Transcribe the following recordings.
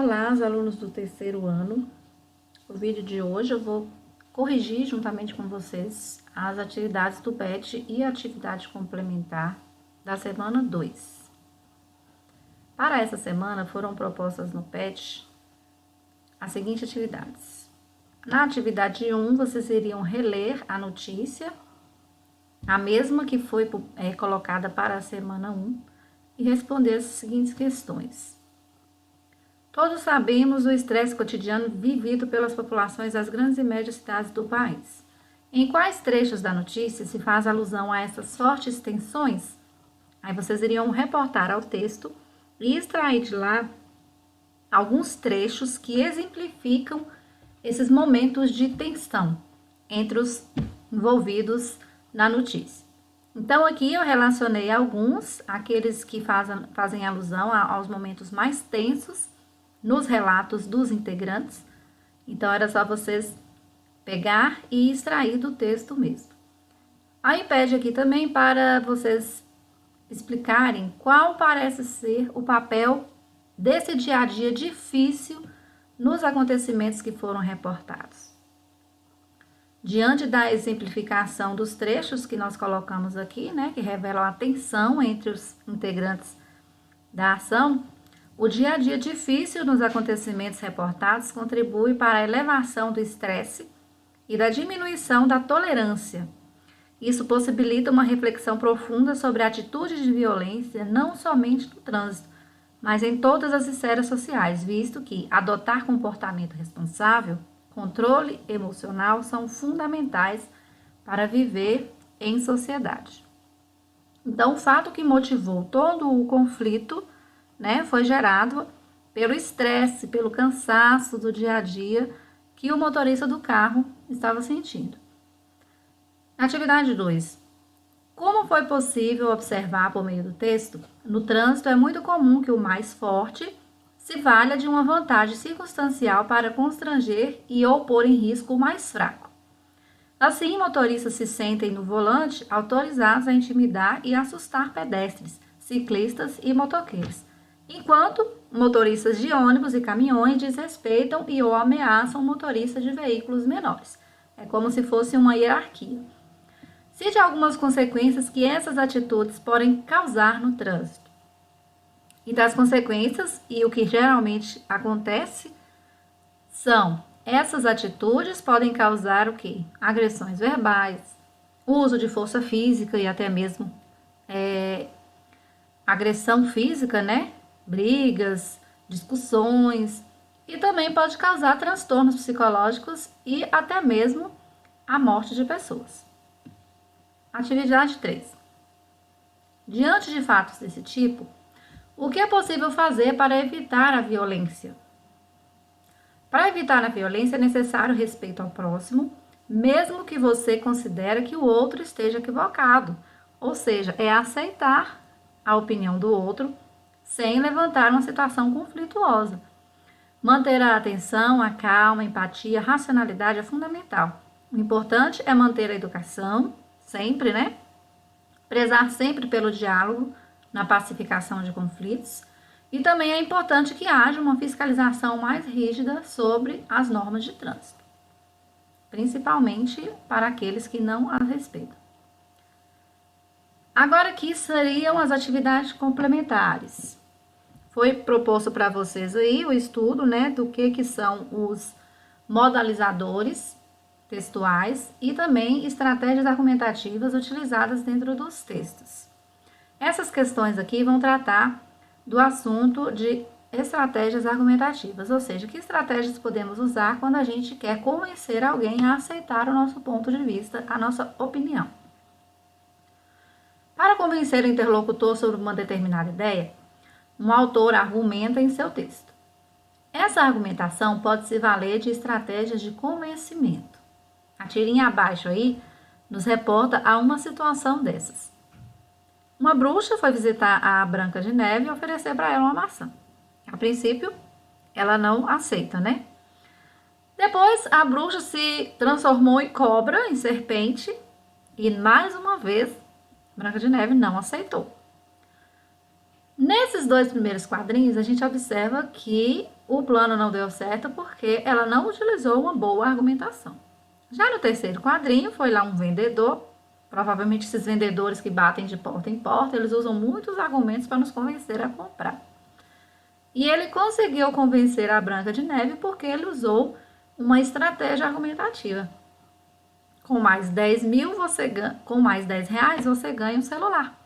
Olá, os alunos do terceiro ano. O vídeo de hoje eu vou corrigir juntamente com vocês as atividades do PET e a atividade complementar da semana 2. Para essa semana foram propostas no PET as seguintes atividades. Na atividade 1, vocês iriam reler a notícia, a mesma que foi colocada para a semana 1, e responder as seguintes questões. Todos sabemos do estresse cotidiano vivido pelas populações das grandes e médias cidades do país. Em quais trechos da notícia se faz alusão a essas fortes tensões? Aí vocês iriam reportar ao texto e extrair de lá alguns trechos que exemplificam esses momentos de tensão entre os envolvidos na notícia. Então, aqui eu relacionei alguns, aqueles que fazem alusão aos momentos mais tensos nos relatos dos integrantes. Então, era só vocês pegar e extrair do texto mesmo. Aí pede aqui também para vocês explicarem qual parece ser o papel desse dia a dia difícil nos acontecimentos que foram reportados. Diante da exemplificação dos trechos que nós colocamos aqui, né, que revelam a tensão entre os integrantes da ação, o dia a dia difícil nos acontecimentos reportados contribui para a elevação do estresse e da diminuição da tolerância. Isso possibilita uma reflexão profunda sobre atitudes de violência, não somente no trânsito, mas em todas as esferas sociais, visto que adotar comportamento responsável, controle emocional são fundamentais para viver em sociedade. Então, o fato que motivou todo o conflito, né, foi gerado pelo estresse, pelo cansaço do dia a dia que o motorista do carro estava sentindo. Atividade 2. Como foi possível observar por meio do texto, no trânsito é muito comum que o mais forte se valha de uma vantagem circunstancial para constranger e ou pôr em risco o mais fraco. Assim, motoristas se sentem no volante autorizados a intimidar e assustar pedestres, ciclistas e motoqueiros, enquanto motoristas de ônibus e caminhões desrespeitam e ou ameaçam motoristas de veículos menores. É como se fosse uma hierarquia. Cite algumas consequências que essas atitudes podem causar no trânsito. E das consequências, e o que geralmente acontece, são essas atitudes podem causar o quê? Agressões verbais, uso de força física e até mesmo agressão física, né? Brigas, discussões, e também pode causar transtornos psicológicos e até mesmo a morte de pessoas. Atividade 3. Diante de fatos desse tipo, o que é possível fazer para evitar a violência? Para evitar a violência é necessário respeito ao próximo, mesmo que você considere que o outro esteja equivocado, ou seja, é aceitar a opinião do outro sem levantar uma situação conflituosa. Manter a atenção, a calma, a empatia, a racionalidade é fundamental. O importante é manter a educação, sempre, né? Prezar sempre pelo diálogo na pacificação de conflitos. E também é importante que haja uma fiscalização mais rígida sobre as normas de trânsito, principalmente para aqueles que não as respeitam. Agora aqui seriam as atividades complementares. Foi proposto para vocês aí o estudo, né, do que são os modalizadores textuais e também estratégias argumentativas utilizadas dentro dos textos. Essas questões aqui vão tratar do assunto de estratégias argumentativas, ou seja, que estratégias podemos usar quando a gente quer convencer alguém a aceitar o nosso ponto de vista, a nossa opinião. Para convencer o interlocutor sobre uma determinada ideia, um autor argumenta em seu texto. Essa argumentação pode se valer de estratégias de convencimento. A tirinha abaixo aí nos reporta a uma situação dessas. Uma bruxa foi visitar a Branca de Neve e oferecer para ela uma maçã. A princípio, ela não aceita, né? Depois, a bruxa se transformou em cobra, em serpente, e mais uma vez, Branca de Neve não aceitou. Nesses 2 primeiros quadrinhos, a gente observa que o plano não deu certo porque ela não utilizou uma boa argumentação. Já no terceiro quadrinho, foi lá um vendedor, provavelmente esses vendedores que batem de porta em porta, eles usam muitos argumentos para nos convencer a comprar. E ele conseguiu convencer a Branca de Neve porque ele usou uma estratégia argumentativa. Com mais 10 mil, com mais 10 reais, você ganha um celular.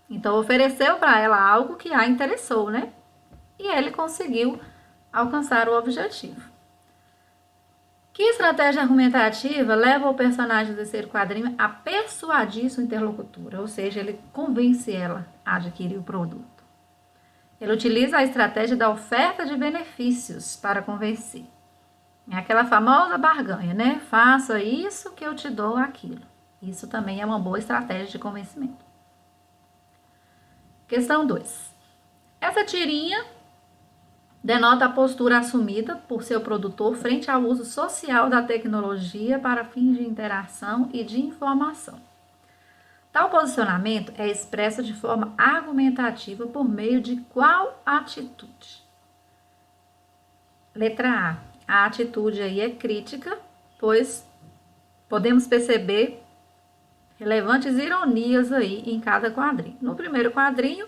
Então, ofereceu para ela algo que a interessou, né? E ele conseguiu alcançar o objetivo. Que estratégia argumentativa leva o personagem do terceiro quadrinho a persuadir sua interlocutora? Ou seja, ele convence ela a adquirir o produto. Ele utiliza a estratégia da oferta de benefícios para convencer. É aquela famosa barganha, né? Faça isso que eu te dou aquilo. Isso também é uma boa estratégia de convencimento. Questão 2. Essa tirinha denota a postura assumida por seu produtor frente ao uso social da tecnologia para fins de interação e de informação. Tal posicionamento é expresso de forma argumentativa por meio de qual atitude? Letra A. A atitude aí é crítica, pois podemos perceber relevantes ironias aí em cada quadrinho. No primeiro quadrinho,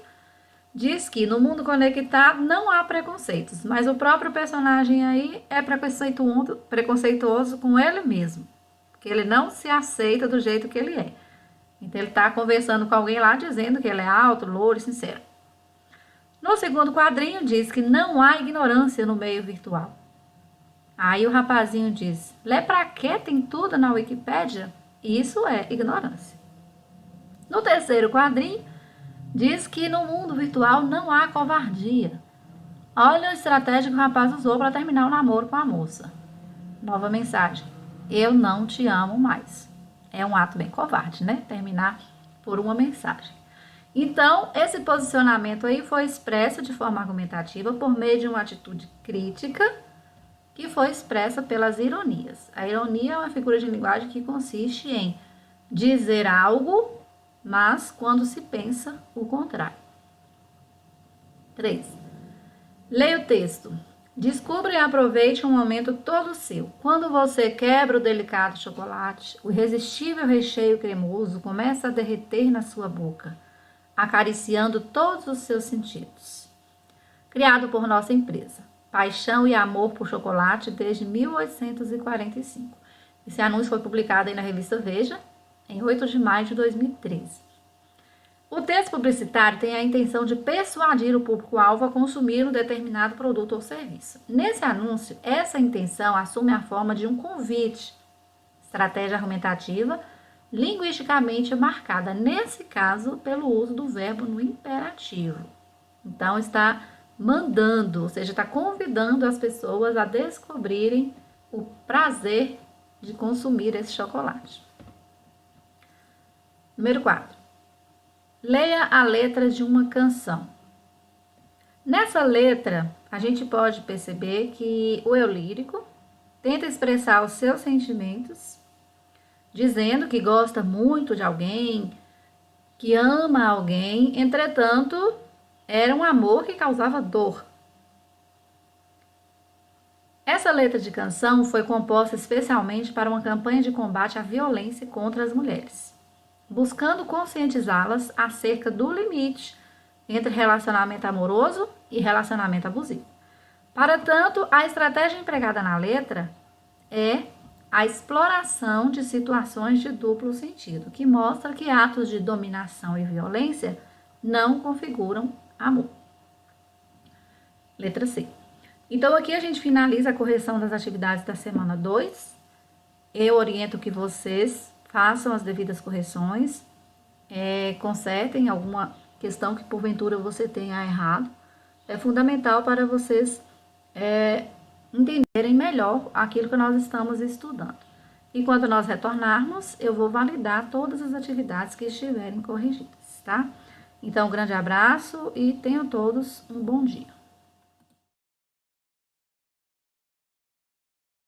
diz que no mundo conectado não há preconceitos, mas o próprio personagem aí é preconceituoso com ele mesmo, porque ele não se aceita do jeito que ele é. Então ele está conversando com alguém lá dizendo que ele é alto, louro e sincero. No segundo quadrinho diz que não há ignorância no meio virtual. Aí o rapazinho diz, lê pra quê? Tem tudo na Wikipédia? Isso é ignorância. No terceiro quadrinho, diz que no mundo virtual não há covardia. Olha a estratégia que o rapaz usou para terminar o namoro com a moça. Nova mensagem. Eu não te amo mais. É um ato bem covarde, né? Terminar por uma mensagem. Então, esse posicionamento aí foi expresso de forma argumentativa por meio de uma atitude crítica que foi expressa pelas ironias. A ironia é uma figura de linguagem que consiste em dizer algo, mas quando se pensa o contrário. 3. Leia o texto. Descubra e aproveite um momento todo seu. Quando você quebra o delicado chocolate, o irresistível recheio cremoso começa a derreter na sua boca, acariciando todos os seus sentidos. Criado por nossa empresa. Paixão e amor por chocolate desde 1845. Esse anúncio foi publicado aí na revista Veja, em 8 de maio de 2013. O texto publicitário tem a intenção de persuadir o público-alvo a consumir um determinado produto ou serviço. Nesse anúncio, essa intenção assume a forma de um convite, estratégia argumentativa, linguisticamente marcada, nesse caso, pelo uso do verbo no imperativo. Então, está mandando, ou seja, está convidando as pessoas a descobrirem o prazer de consumir esse chocolate. Número 4. Leia a letra de uma canção. Nessa letra, a gente pode perceber que o eu lírico tenta expressar os seus sentimentos, dizendo que gosta muito de alguém, que ama alguém, entretanto, era um amor que causava dor. Essa letra de canção foi composta especialmente para uma campanha de combate à violência contra as mulheres, buscando conscientizá-las acerca do limite entre relacionamento amoroso e relacionamento abusivo. Para tanto, a estratégia empregada na letra é a exploração de situações de duplo sentido, que mostra que atos de dominação e violência não configuram amor. Letra C. Então, aqui a gente finaliza a correção das atividades da semana 2. Eu oriento que vocês façam as devidas correções, consertem alguma questão que porventura você tenha errado. É fundamental para vocês entenderem melhor aquilo que nós estamos estudando. E quando nós retornarmos, eu vou validar todas as atividades que estiverem corrigidas, tá? Então, um grande abraço e tenham todos um bom dia.